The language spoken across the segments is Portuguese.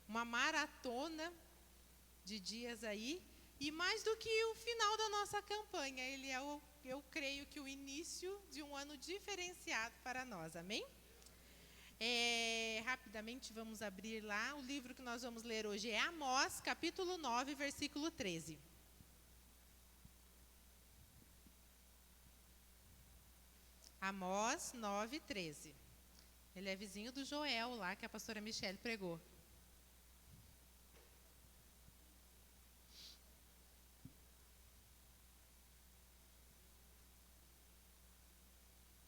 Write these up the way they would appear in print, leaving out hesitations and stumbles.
uma maratona de dias aí, e mais do que o final da nossa campanha, ele é, eu creio que o início de um ano diferenciado para nós, amém? Rapidamente vamos abrir lá, o livro que nós vamos ler hoje é Amós, capítulo 9, versículo 13. Amós 9, 13. Ele é vizinho do Joel lá, que a pastora Michele pregou.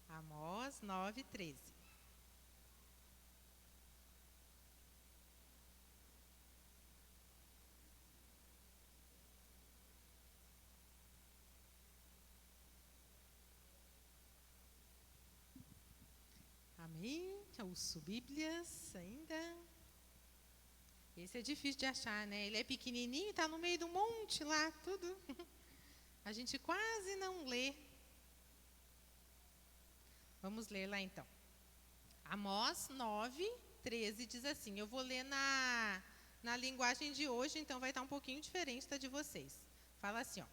Amós 9, 13. Amém? Ouço Bíblias ainda. Esse é difícil de achar, né? Ele é pequenininho, está no meio do monte lá, tudo. A gente quase não lê. Vamos ler lá então. Amós 9, 13 diz assim. Eu vou ler na linguagem de hoje, então vai estar um pouquinho diferente da de vocês. Fala assim, ó.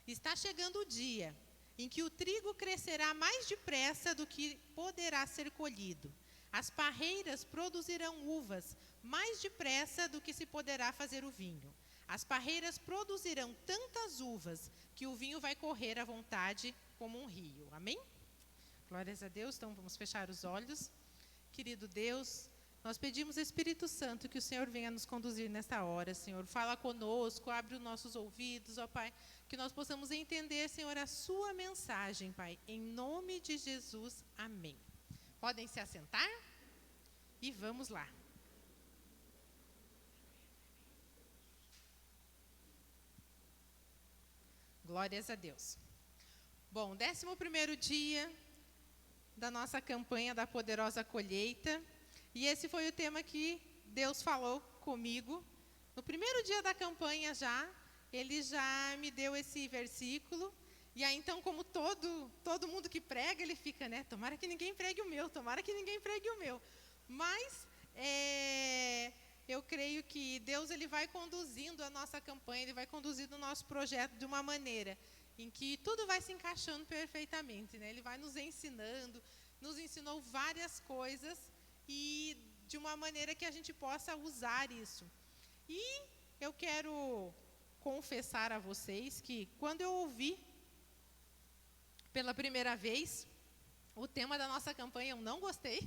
Está chegando o dia em que o trigo crescerá mais depressa do que poderá ser colhido. As parreiras produzirão uvas mais depressa do que se poderá fazer o vinho. As parreiras produzirão tantas uvas que o vinho vai correr à vontade como um rio. Amém? Glórias a Deus. Então vamos fechar os olhos. Querido Deus, nós pedimos, Espírito Santo, que o Senhor venha nos conduzir nesta hora, Senhor. Fala conosco, abre os nossos ouvidos, ó Pai, que nós possamos entender, Senhor, a sua mensagem, Pai. Em nome de Jesus, amém. Podem se assentar? E vamos lá. Glórias a Deus. Bom, 11º dia da nossa campanha da Poderosa Colheita. E esse foi o tema que Deus falou comigo. No primeiro dia da campanha Ele já me deu esse versículo. E aí então, como todo mundo que prega, ele fica, né? Tomara que ninguém pregue o meu, tomara que ninguém pregue o meu. Mas eu creio que Deus ele vai conduzindo a nossa campanha, Ele vai conduzindo o nosso projeto de uma maneira em que tudo vai se encaixando perfeitamente, né? Ele vai nos ensinando, nos ensinou várias coisas e de uma maneira que a gente possa usar isso. E eu quero confessar a vocês que quando eu ouvi pela primeira vez o tema da nossa campanha, eu não gostei,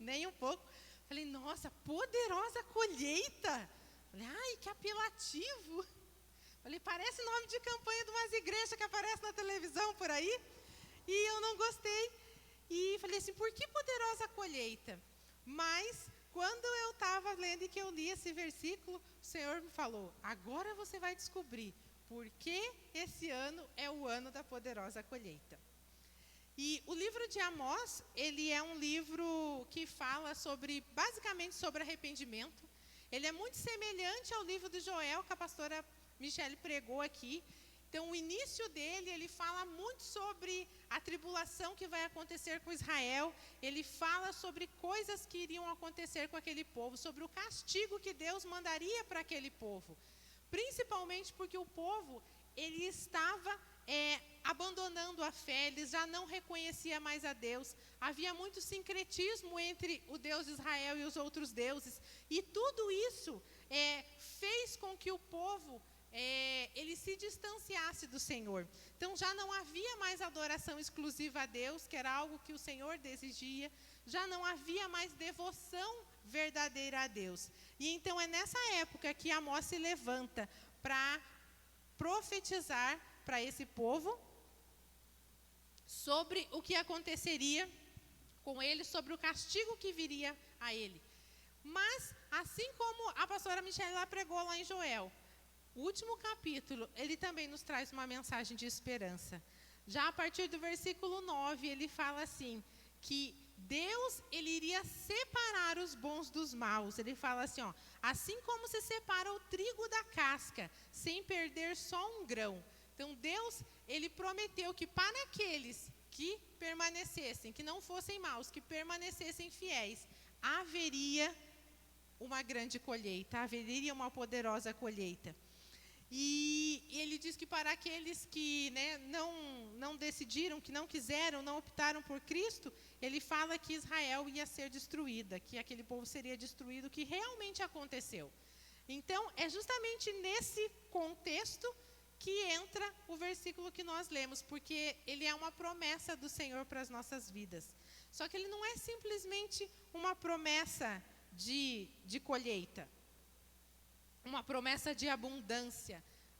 nem um pouco. Falei, nossa, poderosa colheita. Falei, ai, que apelativo. Falei, parece nome de campanha de umas igrejas que aparecem na televisão por aí. E eu não gostei. E falei assim, por que poderosa colheita? Mas, quando eu estava lendo e que eu li esse versículo, o Senhor me falou, agora você vai descobrir por que esse ano é o ano da poderosa colheita. E o livro de Amós, ele é um livro que fala basicamente sobre arrependimento. Ele é muito semelhante ao livro de Joel, que a pastora Michele pregou aqui. Então, o início dele, ele fala muito sobre a tribulação que vai acontecer com Israel. Ele fala sobre coisas que iriam acontecer com aquele povo, sobre o castigo que Deus mandaria para aquele povo. Principalmente porque o povo, ele estava abandonando a fé, ele já não reconhecia mais a Deus. Havia muito sincretismo entre o Deus de Israel e os outros deuses. E tudo isso fez com que o povo ele se distanciasse do Senhor. Então já não havia mais adoração exclusiva a Deus, que era algo que o Senhor exigia. Já não havia mais devoção verdadeira a Deus. E então é nessa época que Amós se levanta para profetizar para esse povo sobre o que aconteceria com ele, sobre o castigo que viria a ele. Mas, assim como a pastora Michele lá pregou lá em Joel, o último capítulo, ele também nos traz uma mensagem de esperança. Já a partir do versículo 9, ele fala assim, que Deus, ele iria separar os bons dos maus. Ele fala assim, ó, assim como se separa o trigo da casca, sem perder só um grão. Então Deus, ele prometeu que para aqueles que permanecessem, que não fossem maus, que permanecessem fiéis, haveria uma grande colheita, haveria uma poderosa colheita. E ele diz que para aqueles que, né, não decidiram, que não quiseram, não optaram por Cristo, ele fala que Israel ia ser destruída, que aquele povo seria destruído, que realmente aconteceu. Então, é justamente nesse contexto que entra o versículo que nós lemos, porque ele é uma promessa do Senhor para as nossas vidas. Só que ele não é simplesmente uma promessa de colheita, uma promessa de abundância.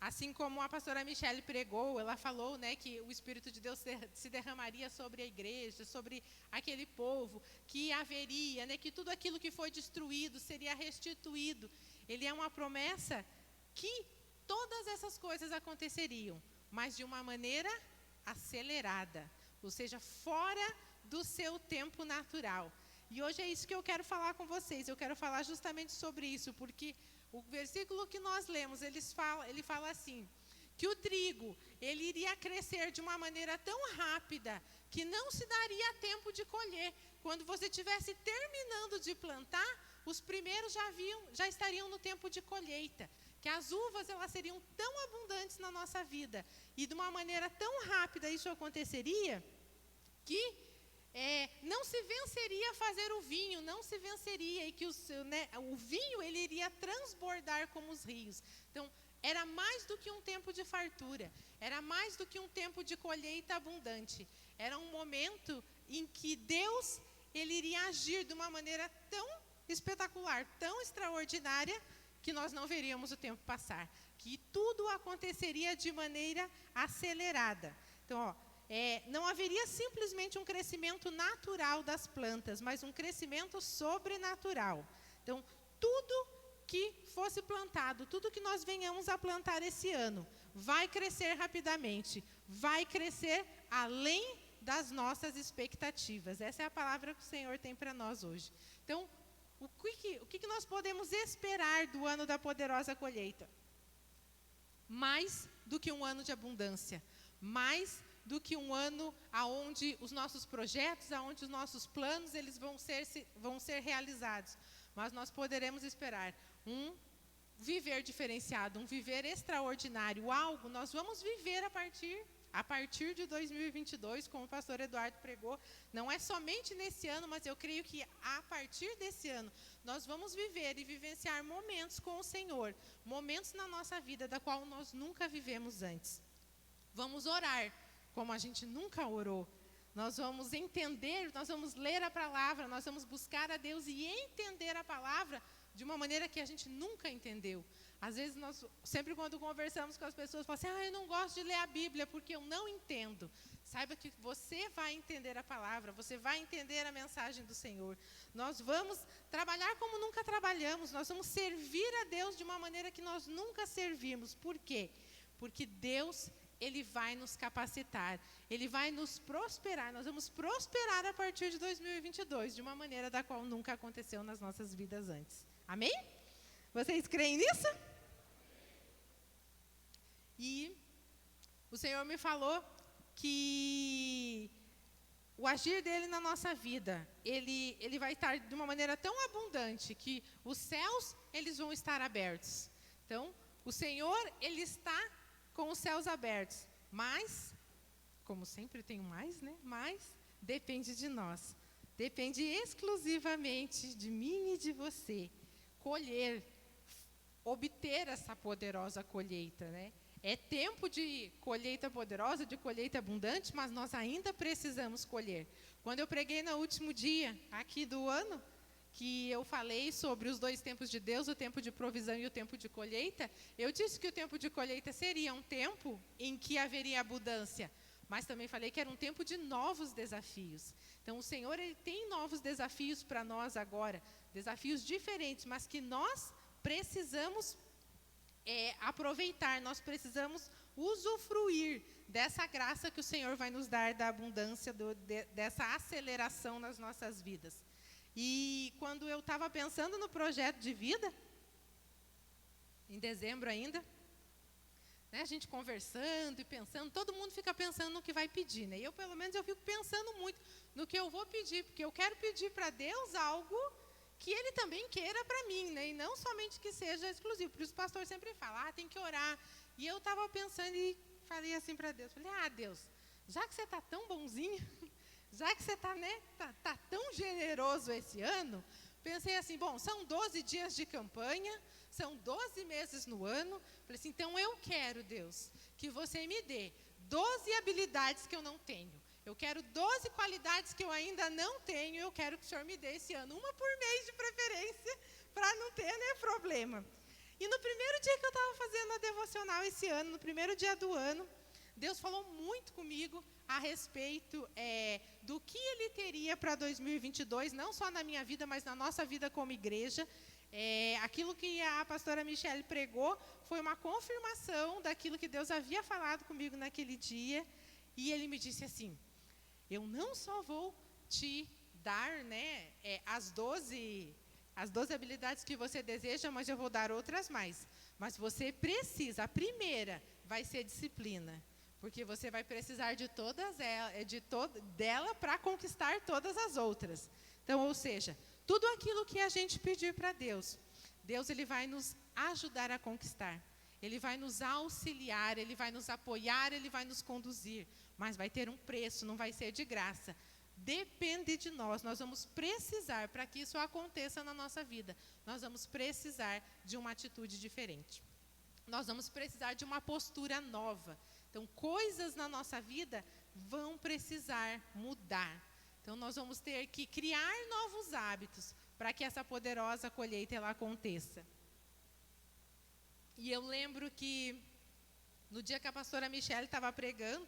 Assim como a pastora Michele pregou, ela falou, né, que o Espírito de Deus se derramaria sobre a igreja, sobre aquele povo, que haveria, né, que tudo aquilo que foi destruído seria restituído. Ele é uma promessa que todas essas coisas aconteceriam, mas de uma maneira acelerada, ou seja, fora do seu tempo natural. E hoje é isso que eu quero falar com vocês. Eu quero falar justamente sobre isso, porque o versículo que nós lemos, ele fala assim, que o trigo, ele iria crescer de uma maneira tão rápida, que não se daria tempo de colher. Quando você estivesse terminando de plantar, os primeiros já estariam no tempo de colheita. Que as uvas, elas seriam tão abundantes na nossa vida, e de uma maneira tão rápida isso aconteceria, que não se venceria fazer o vinho, não se venceria, e que o vinho ele iria transbordar como os rios. Então, era mais do que um tempo de fartura, era mais do que um tempo de colheita abundante. Era um momento em que Deus ele iria agir de uma maneira tão espetacular, tão extraordinária, que nós não veríamos o tempo passar, que tudo aconteceria de maneira acelerada. Então, não haveria simplesmente um crescimento natural das plantas, mas um crescimento sobrenatural. Então, tudo que fosse plantado, tudo que nós venhamos a plantar esse ano, vai crescer rapidamente, vai crescer além das nossas expectativas. Essa é a palavra que o Senhor tem para nós hoje. Então, o que nós podemos esperar do ano da poderosa colheita? Mais do que um ano de abundância, mais do que um ano onde os nossos projetos, onde os nossos planos eles vão ser realizados. Mas nós poderemos esperar um viver diferenciado, um viver extraordinário, algo nós vamos viver a partir de 2022, como o pastor Eduardo pregou. Não é somente nesse ano, mas eu creio que a partir desse ano, nós vamos viver e vivenciar momentos com o Senhor, momentos na nossa vida, da qual nós nunca vivemos antes. Vamos orar como a gente nunca orou. Nós vamos entender, nós vamos ler a palavra, nós vamos buscar a Deus e entender a palavra de uma maneira que a gente nunca entendeu. Às vezes, nós, sempre quando conversamos com as pessoas, falam assim, eu não gosto de ler a Bíblia porque eu não entendo. Saiba que você vai entender a palavra, você vai entender a mensagem do Senhor. Nós vamos trabalhar como nunca trabalhamos, nós vamos servir a Deus de uma maneira que nós nunca servimos. Por quê? Porque Deus, Ele vai nos capacitar, Ele vai nos prosperar. Nós vamos prosperar a partir de 2022, de uma maneira da qual nunca aconteceu nas nossas vidas antes. Amém? Vocês creem nisso? E o Senhor me falou que o agir dele na nossa vida, ele vai estar de uma maneira tão abundante que os céus, eles vão estar abertos. Então, o Senhor, Ele está com os céus abertos. Mas, como sempre tem um mais, né? Mas depende de nós. Depende exclusivamente de mim e de você. Colher, obter essa poderosa colheita, né? É tempo de colheita poderosa, de colheita abundante, mas nós ainda precisamos colher. Quando eu preguei no último dia aqui do ano, que eu falei sobre os dois tempos de Deus, o tempo de provisão e o tempo de colheita, eu disse que o tempo de colheita seria um tempo em que haveria abundância, mas também falei que era um tempo de novos desafios. Então, o Senhor, Ele tem novos desafios para nós agora, desafios diferentes, mas que nós precisamos aproveitar, nós precisamos usufruir dessa graça que o Senhor vai nos dar, da abundância, dessa aceleração nas nossas vidas. E quando eu estava pensando no projeto de vida, em dezembro ainda, né, a gente conversando e pensando, todo mundo fica pensando no que vai pedir, né? Eu fico pensando muito no que eu vou pedir, porque eu quero pedir para Deus algo que Ele também queira para mim, né? E não somente que seja exclusivo. Por isso o pastor sempre fala, tem que orar. E eu estava pensando e falei assim para Deus, falei, Deus, já que você está tão bonzinho, já que você está, né, tá tão generoso esse ano, pensei assim, bom, são 12 dias de campanha, são 12 meses no ano, falei assim, então eu quero, Deus, que você me dê 12 habilidades que eu não tenho. Eu quero 12 qualidades que eu ainda não tenho, eu quero que o Senhor me dê esse ano, uma por mês de preferência, para não ter, né, problema. E no primeiro dia que eu estava fazendo a devocional esse ano, no primeiro dia do ano, Deus falou muito comigo a respeito do que Ele teria para 2022, não só na minha vida, mas na nossa vida como igreja. Aquilo que a pastora Michele pregou foi uma confirmação daquilo que Deus havia falado comigo naquele dia. E Ele me disse assim, eu não só vou te dar, né, as 12 habilidades que você deseja, mas eu vou dar outras mais. Mas você precisa, a primeira vai ser disciplina. Porque você vai precisar de todas dela para conquistar todas as outras. Então, ou seja, tudo aquilo que a gente pedir para Deus, Deus ele vai nos ajudar a conquistar. Ele vai nos auxiliar, Ele vai nos apoiar, Ele vai nos conduzir. Mas vai ter um preço, não vai ser de graça. Depende de nós, nós vamos precisar, para que isso aconteça na nossa vida, nós vamos precisar de uma atitude diferente. Nós vamos precisar de uma postura nova. Então, coisas na nossa vida vão precisar mudar. Então, nós vamos ter que criar novos hábitos para que essa poderosa colheita ela aconteça. E eu lembro que, no dia que a pastora Michele estava pregando,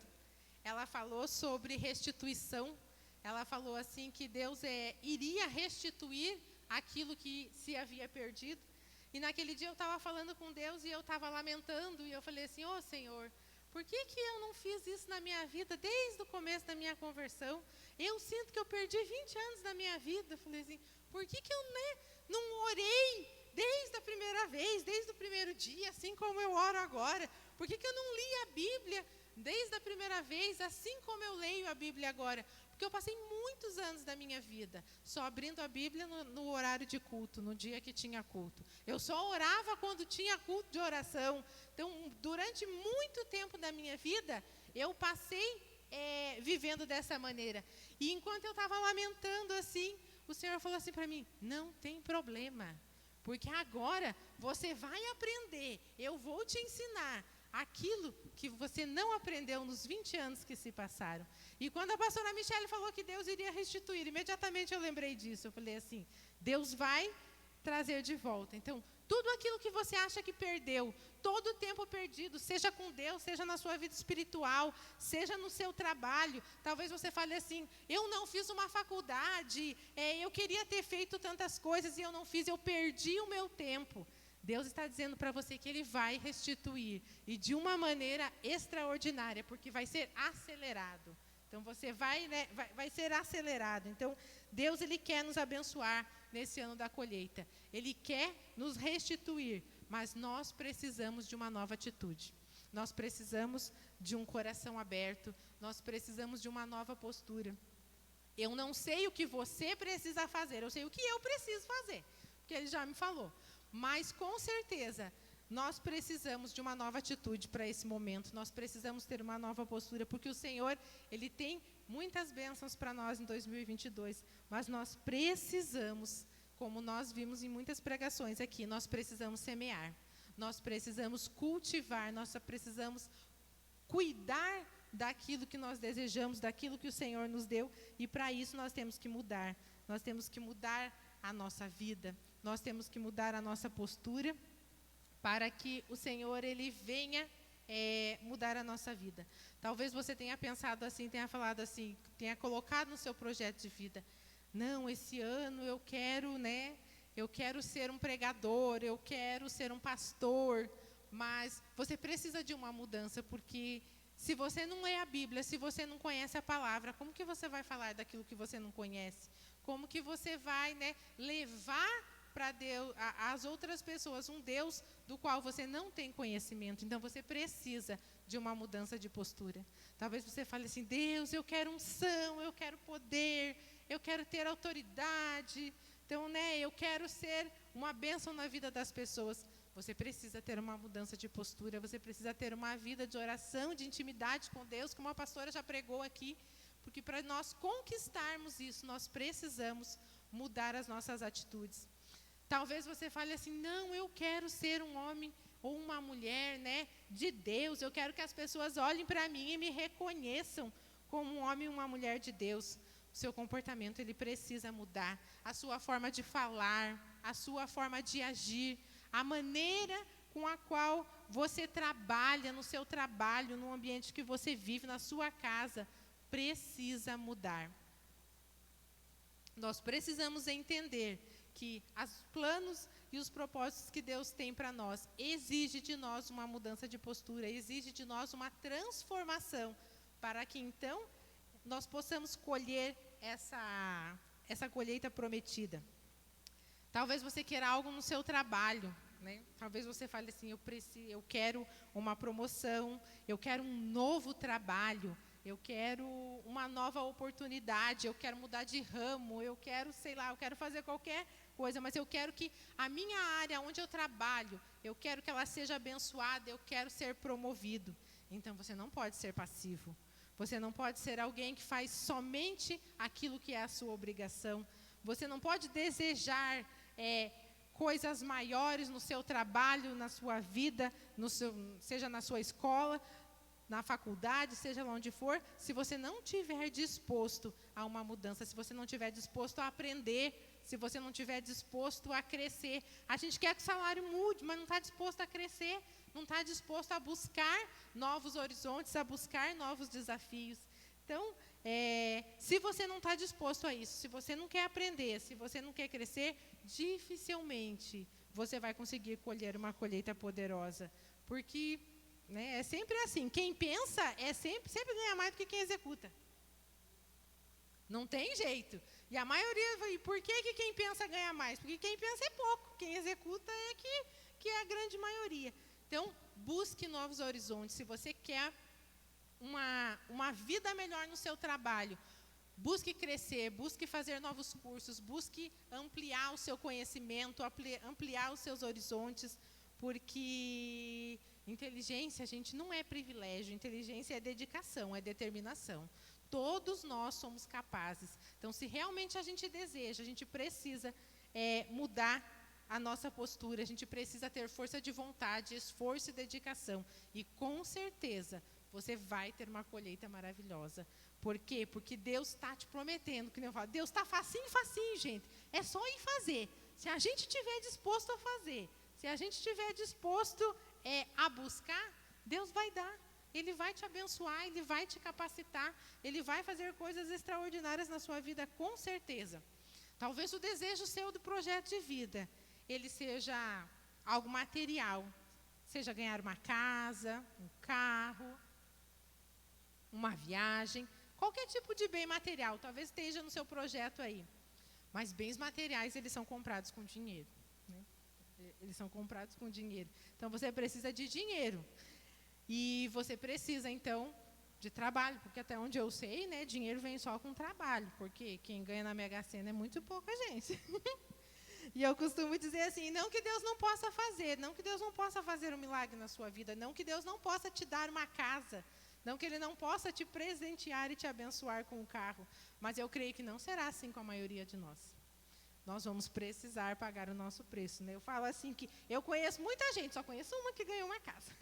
ela falou sobre restituição. Ela falou assim que Deus iria restituir aquilo que se havia perdido. E naquele dia eu estava falando com Deus e eu estava lamentando. E eu falei assim, Senhor, por que eu não fiz isso na minha vida desde o começo da minha conversão? Eu sinto que eu perdi 20 anos da minha vida. Eu falei assim, por que eu não orei desde a primeira vez, desde o primeiro dia, assim como eu oro agora? Por que eu não li a Bíblia desde a primeira vez, assim como eu leio a Bíblia agora? Porque eu passei muitos anos da minha vida só abrindo a Bíblia no horário de culto, no dia que tinha culto. Eu só orava quando tinha culto de oração. Então, durante muito tempo da minha vida, eu passei vivendo dessa maneira. E enquanto eu estava lamentando assim, o Senhor falou assim para mim, não tem problema, porque agora você vai aprender, eu vou te ensinar aquilo que você não aprendeu nos 20 anos que se passaram. E quando a pastora Michele falou que Deus iria restituir, imediatamente eu lembrei disso. Eu falei assim, Deus vai trazer de volta. Então, tudo aquilo que você acha que perdeu, todo o tempo perdido, seja com Deus, seja na sua vida espiritual, seja no seu trabalho. Talvez você fale assim, eu não fiz uma faculdade, eu queria ter feito tantas coisas e eu não fiz, eu perdi o meu tempo. Deus está dizendo para você que Ele vai restituir, e de uma maneira extraordinária, porque vai ser acelerado. Então, você vai ser acelerado. Então, Deus Ele quer nos abençoar nesse ano da colheita. Ele quer nos restituir, mas nós precisamos de uma nova atitude. Nós precisamos de um coração aberto, nós precisamos de uma nova postura. Eu não sei o que você precisa fazer, eu sei o que eu preciso fazer, porque Ele já me falou. Mas, com certeza, nós precisamos de uma nova atitude para esse momento. Nós precisamos ter uma nova postura, porque o Senhor, Ele tem muitas bênçãos para nós em 2022. Mas nós precisamos, como nós vimos em muitas pregações aqui, nós precisamos semear. Nós precisamos cultivar, nós precisamos cuidar daquilo que nós desejamos, daquilo que o Senhor nos deu. E para isso nós temos que mudar. Nós temos que mudar a nossa vida. Nós temos que mudar a nossa postura para que o Senhor Ele venha mudar a nossa vida. Talvez você tenha pensado assim, tenha falado assim, tenha colocado no seu projeto de vida, não, esse ano eu quero ser um pregador, eu quero ser um pastor, mas você precisa de uma mudança, porque se você não lê a Bíblia, se você não conhece a palavra, como que você vai falar daquilo que você não conhece? Como que você vai levar para Deus, as outras pessoas, um Deus do qual você não tem conhecimento? Então, você precisa de uma mudança de postura. Talvez você fale assim, Deus, eu quero unção, eu quero poder, eu quero ter autoridade, Então, né, eu quero ser uma bênção na vida das pessoas. Você precisa ter uma mudança de postura, você precisa ter uma vida de oração, de intimidade com Deus, como a pastora já pregou aqui, porque para nós conquistarmos isso, nós precisamos mudar as nossas atitudes. Talvez você fale assim, não, eu quero ser um homem ou uma mulher, né, de Deus, eu quero que as pessoas olhem para mim e me reconheçam como um homem e uma mulher de Deus. O seu comportamento, ele precisa mudar, a sua forma de falar, a sua forma de agir, a maneira com a qual você trabalha no seu trabalho, no ambiente que você vive, na sua casa, precisa mudar. Nós precisamos entender que os planos e os propósitos que Deus tem para nós exigem de nós uma mudança de postura, exige de nós uma transformação, para que então nós possamos colher essa colheita prometida. Talvez você queira algo no seu trabalho, né? Talvez você fale assim, eu quero uma promoção, eu quero um novo trabalho, eu quero uma nova oportunidade, eu quero mudar de ramo, eu quero, sei lá, eu quero fazer qualquer coisa, mas eu quero que a minha área onde eu trabalho, eu quero que ela seja abençoada, eu quero ser promovido. Então, você não pode ser passivo. Você não pode ser alguém que faz somente aquilo que é a sua obrigação. Você não pode desejar coisas maiores no seu trabalho, na sua vida, seja na sua escola, na faculdade, seja lá onde for, se você não estiver disposto a uma mudança, se você não estiver disposto a aprender, se você não estiver disposto a crescer. A gente quer que o salário mude, mas não está disposto a crescer, não está disposto a buscar novos horizontes, a buscar novos desafios. Então, se você não está disposto a isso, se você não quer aprender, se você não quer crescer, dificilmente você vai conseguir colher uma colheita poderosa. Porque, né, é sempre assim, quem pensa sempre ganha mais do que quem executa. Não tem jeito. E a maioria, e por que quem pensa ganha mais? Porque quem pensa é pouco, quem executa é que é a grande maioria. Então, busque novos horizontes. Se você quer uma vida melhor no seu trabalho, busque crescer, busque fazer novos cursos, busque ampliar o seu conhecimento, ampliar os seus horizontes, porque inteligência, gente, não é privilégio, inteligência é dedicação, é determinação. Todos nós somos capazes. Então, se realmente a gente deseja, a gente precisa mudar a nossa postura, a gente precisa ter força de vontade, esforço e dedicação. E, com certeza, você vai ter uma colheita maravilhosa. Por quê? Porque Deus está te prometendo, que nem eu falo, Deus está facinho, facinho, gente. É só ir fazer. Se a gente estiver disposto a fazer, se a gente estiver disposto a buscar, Deus vai dar. Ele vai te abençoar, Ele vai te capacitar, Ele vai fazer coisas extraordinárias na sua vida, com certeza. Talvez o desejo seu do projeto de vida, ele seja algo material, seja ganhar uma casa, um carro, uma viagem, qualquer tipo de bem material, talvez esteja no seu projeto aí. Mas bens materiais, eles são comprados com dinheiro, né? Eles são comprados com dinheiro. Então, você precisa de dinheiro. E você precisa, então, de trabalho, porque até onde eu sei, né, dinheiro vem só com trabalho, porque quem ganha na Mega Sena é muito pouca gente. E eu costumo dizer assim, não que Deus não possa fazer, não que Deus não possa fazer um milagre na sua vida, não que Deus não possa te dar uma casa, não que Ele não possa te presentear e te abençoar com um carro, mas eu creio que não será assim com a maioria de nós. Nós vamos precisar pagar o nosso preço, né? Eu falo assim que eu conheço muita gente, só conheço uma que ganhou uma casa.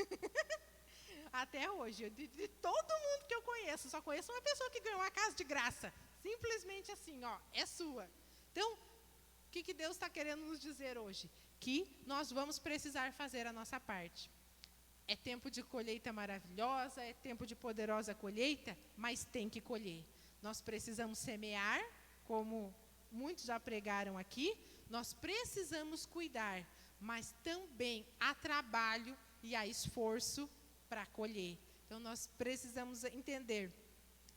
Até hoje, de todo mundo que eu conheço, só conheço uma pessoa que ganhou uma casa de graça. Simplesmente assim, ó, é sua. Então, o que Deus está querendo nos dizer hoje? Que nós vamos precisar fazer a nossa parte. É tempo de colheita maravilhosa, é tempo de poderosa colheita, mas tem que colher. Nós precisamos semear, como muitos já pregaram aqui, nós precisamos cuidar, mas também há trabalho e há esforço para colher. Então, nós precisamos entender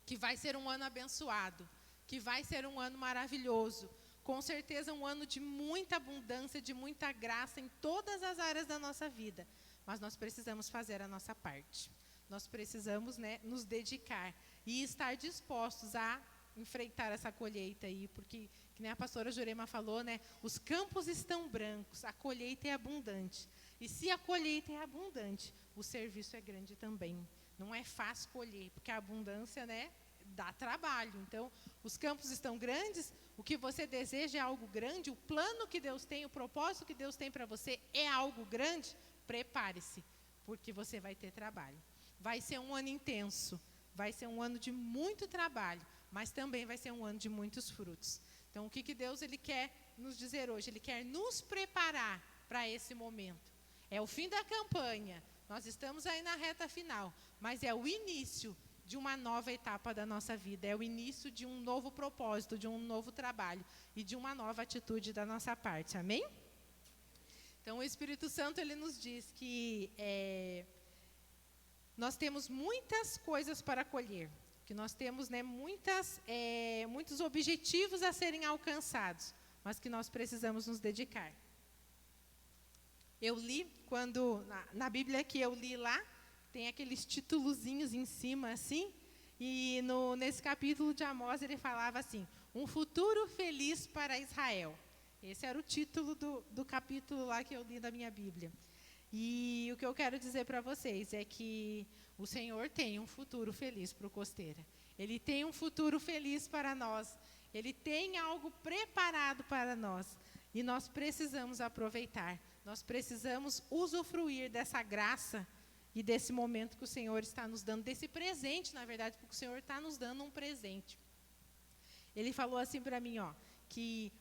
que vai ser um ano abençoado, que vai ser um ano maravilhoso, com certeza um ano de muita abundância, de muita graça em todas as áreas da nossa vida, mas nós precisamos fazer a nossa parte. Nós precisamos, né, nos dedicar e estar dispostos a enfrentar essa colheita aí, porque, que nem a pastora Jurema falou, né? Os campos estão brancos, a colheita é abundante. E se a colheita é abundante, o serviço é grande também. Não é fácil colher, porque a abundância, né, dá trabalho. Então, os campos estão grandes, o que você deseja é algo grande, o plano que Deus tem, o propósito que Deus tem para você é algo grande, prepare-se, porque você vai ter trabalho. Vai ser um ano intenso, vai ser um ano de muito trabalho, mas também vai ser um ano de muitos frutos. Então, o que Deus ele quer nos dizer hoje? Ele quer nos preparar para esse momento. É o fim da campanha, nós estamos aí na reta final, mas é o início de uma nova etapa da nossa vida, é o início de um novo propósito, de um novo trabalho e de uma nova atitude da nossa parte, amém? Então, o Espírito Santo, ele nos diz que nós temos muitas coisas para colher, que nós temos, né, muitos objetivos a serem alcançados, mas que nós precisamos nos dedicar. Eu li, na Bíblia que eu li lá, tem aqueles títulozinhos em cima, assim, e nesse capítulo de Amós ele falava assim, um futuro feliz para Israel. Esse era o título do capítulo lá que eu li da minha Bíblia. E o que eu quero dizer para vocês é que o Senhor tem um futuro feliz para o Costeira. Ele tem um futuro feliz para nós. Ele tem algo preparado para nós. E nós precisamos aproveitar. Nós precisamos usufruir dessa graça e desse momento que o Senhor está nos dando, desse presente, na verdade, porque o Senhor está nos dando um presente. Ele falou assim para mim, ó, que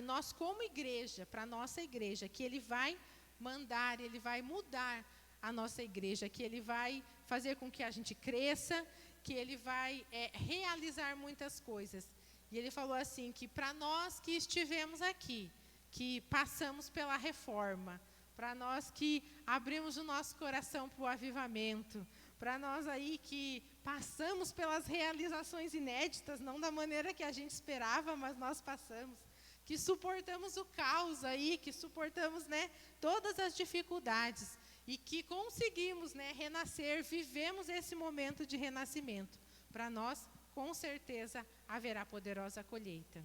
nós como igreja, para a nossa igreja, que Ele vai mandar, Ele vai mudar a nossa igreja, que Ele vai fazer com que a gente cresça, que Ele vai realizar muitas coisas. E Ele falou assim, que para nós que estivemos aqui, que passamos pela reforma, para nós que abrimos o nosso coração para o avivamento, para nós aí que passamos pelas realizações inéditas, não da maneira que a gente esperava, mas nós passamos, que suportamos o caos aí, que suportamos, né, todas as dificuldades e que conseguimos, né, renascer, vivemos esse momento de renascimento. Para nós, com certeza, haverá poderosa colheita.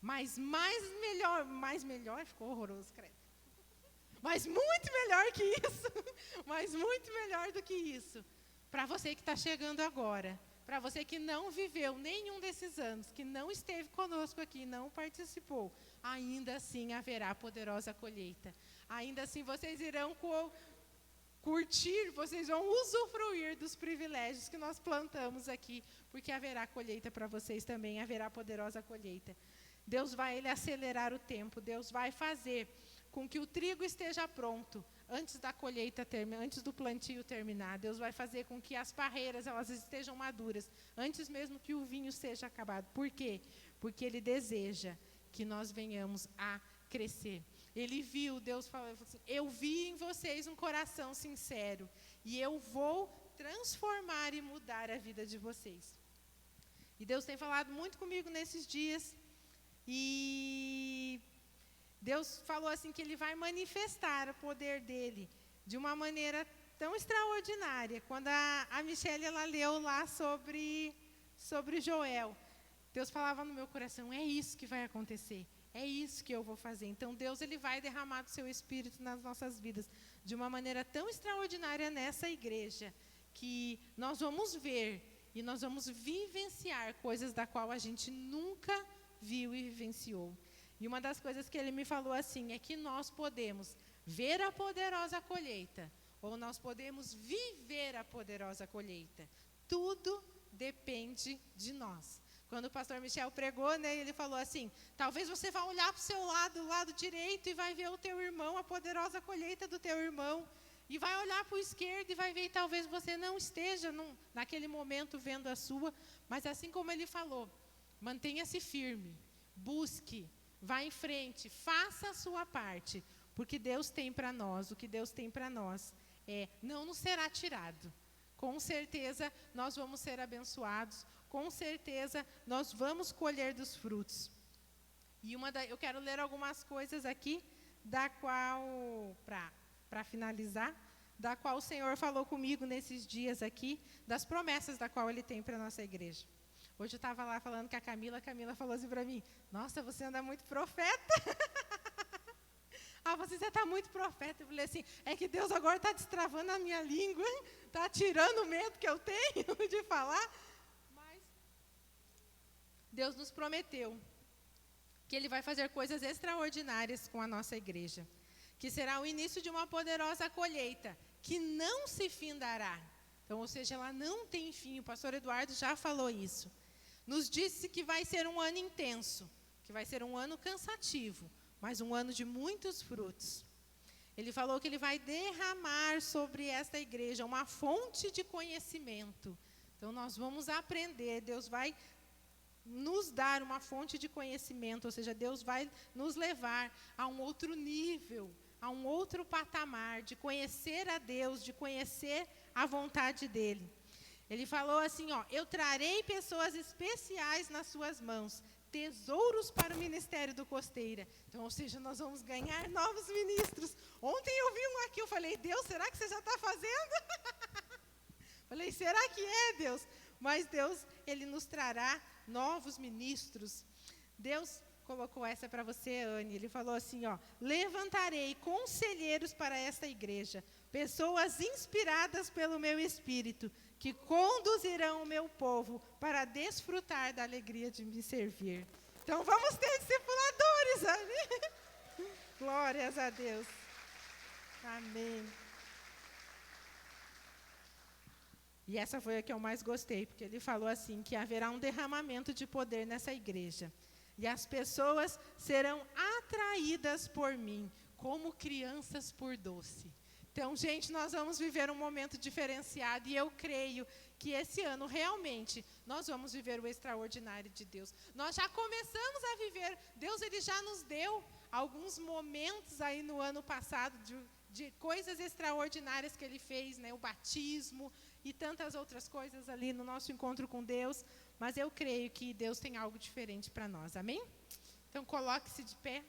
Mas mais melhor, ficou horroroso, credo. Mas muito melhor que isso, mas muito melhor do que isso. Para você que está chegando agora, para você que não viveu nenhum desses anos, que não esteve conosco aqui, não participou, ainda assim haverá poderosa colheita. Ainda assim vocês irão curtir, vocês vão usufruir dos privilégios que nós plantamos aqui, porque haverá colheita para vocês também, haverá poderosa colheita. Deus vai acelerar o tempo, Deus vai fazer com que o trigo esteja pronto antes da colheita terminar, antes do plantio terminar. Deus vai fazer com que as parreiras elas estejam maduras antes mesmo que o vinho seja acabado. Por quê? Porque Ele deseja que nós venhamos a crescer. Ele viu, Deus falou assim, eu vi em vocês um coração sincero e eu vou transformar e mudar a vida de vocês. E Deus tem falado muito comigo nesses dias e Deus falou assim que Ele vai manifestar o poder dEle de uma maneira tão extraordinária. Quando a Michelle ela leu lá sobre Joel, Deus falava no meu coração, é isso que vai acontecer, é isso que eu vou fazer. Então Deus ele vai derramar do seu Espírito nas nossas vidas de uma maneira tão extraordinária nessa igreja, que nós vamos ver e nós vamos vivenciar coisas da qual a gente nunca viu e vivenciou. E uma das coisas que ele me falou assim, é que nós podemos ver a poderosa colheita, ou nós podemos viver a poderosa colheita. Tudo depende de nós. Quando o pastor Michel pregou, né, ele falou assim, talvez você vá olhar para o seu lado, o lado direito, e vai ver o teu irmão, a poderosa colheita do teu irmão, e vai olhar para o esquerdo e vai ver, e talvez você não esteja naquele momento vendo a sua, mas assim como ele falou, mantenha-se firme, busque, vá em frente, faça a sua parte, porque Deus tem para nós, o que Deus tem para nós não nos será tirado. Com certeza nós vamos ser abençoados, com certeza nós vamos colher dos frutos. E eu quero ler algumas coisas aqui, da qual, para finalizar, da qual o Senhor falou comigo nesses dias aqui, das promessas da qual Ele tem para a nossa igreja. Hoje eu estava lá falando com a Camila falou assim para mim, nossa, você anda muito profeta. Você está muito profeta. Eu falei assim, é que Deus agora está destravando a minha língua, está tirando o medo que eu tenho de falar. Mas Deus nos prometeu que Ele vai fazer coisas extraordinárias com a nossa igreja, que será o início de uma poderosa colheita, que não se findará. Então, ou seja, ela não tem fim. O pastor Eduardo já falou isso. Nos disse que vai ser um ano intenso, que vai ser um ano cansativo, mas um ano de muitos frutos. Ele falou que Ele vai derramar sobre esta igreja uma fonte de conhecimento. Então, nós vamos aprender, Deus vai nos dar uma fonte de conhecimento, ou seja, Deus vai nos levar a um outro nível, a um outro patamar, de conhecer a Deus, de conhecer a vontade dEle. Ele falou assim, eu trarei pessoas especiais nas suas mãos, tesouros para o ministério do Costeira. Então, ou seja, nós vamos ganhar novos ministros. Ontem eu vi um aqui, eu falei, Deus, será que você já está fazendo? Falei, será que é, Deus? Mas Deus, Ele nos trará novos ministros. Deus colocou essa para você, Anne. Ele falou assim, levantarei conselheiros para esta igreja, pessoas inspiradas pelo meu Espírito, que conduzirão o meu povo para desfrutar da alegria de me servir. Então, vamos ter discipuladores, Anne. Glórias a Deus. Amém. E essa foi a que eu mais gostei, porque ele falou assim, que haverá um derramamento de poder nessa igreja. E as pessoas serão atraídas por mim, como crianças por doce. Então, gente, nós vamos viver um momento diferenciado, e eu creio que esse ano, realmente, nós vamos viver o extraordinário de Deus. Nós já começamos a viver, Deus ele já nos deu alguns momentos aí no ano passado, de coisas extraordinárias que Ele fez, né? O batismo e tantas outras coisas ali no nosso encontro com Deus, mas eu creio que Deus tem algo diferente para nós, amém? Então, coloque-se de pé.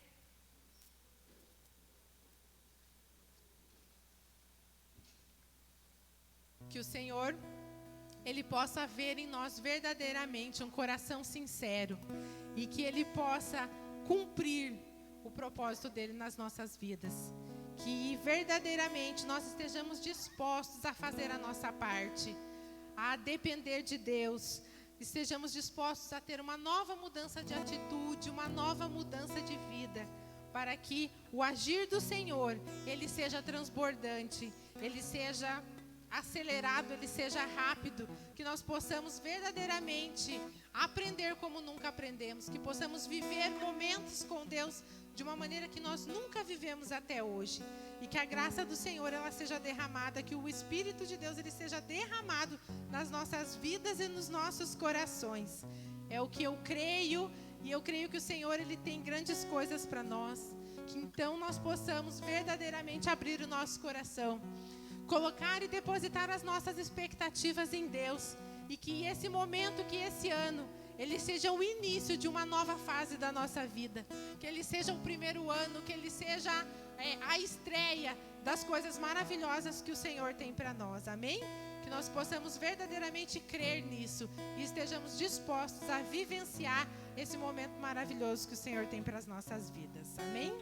Que o Senhor, Ele possa ver em nós verdadeiramente um coração sincero e que Ele possa cumprir o propósito dEle nas nossas vidas. Que verdadeiramente nós estejamos dispostos a fazer a nossa parte, a depender de Deus, estejamos dispostos a ter uma nova mudança de atitude, uma nova mudança de vida, para que o agir do Senhor, Ele seja transbordante, Ele seja acelerado, Ele seja rápido, que nós possamos verdadeiramente aprender como nunca aprendemos, que possamos viver momentos com Deus de uma maneira que nós nunca vivemos até hoje, e que a graça do Senhor ela seja derramada, que o Espírito de Deus ele seja derramado nas nossas vidas e nos nossos corações. É o que eu creio, e eu creio que o Senhor ele tem grandes coisas para nós, que então nós possamos verdadeiramente abrir o nosso coração, colocar e depositar as nossas expectativas em Deus, e que esse momento, que esse ano, ele seja o início de uma nova fase da nossa vida, que ele seja o primeiro ano, que ele seja a estreia das coisas maravilhosas que o Senhor tem para nós, amém? Que nós possamos verdadeiramente crer nisso e estejamos dispostos a vivenciar esse momento maravilhoso que o Senhor tem para as nossas vidas, amém?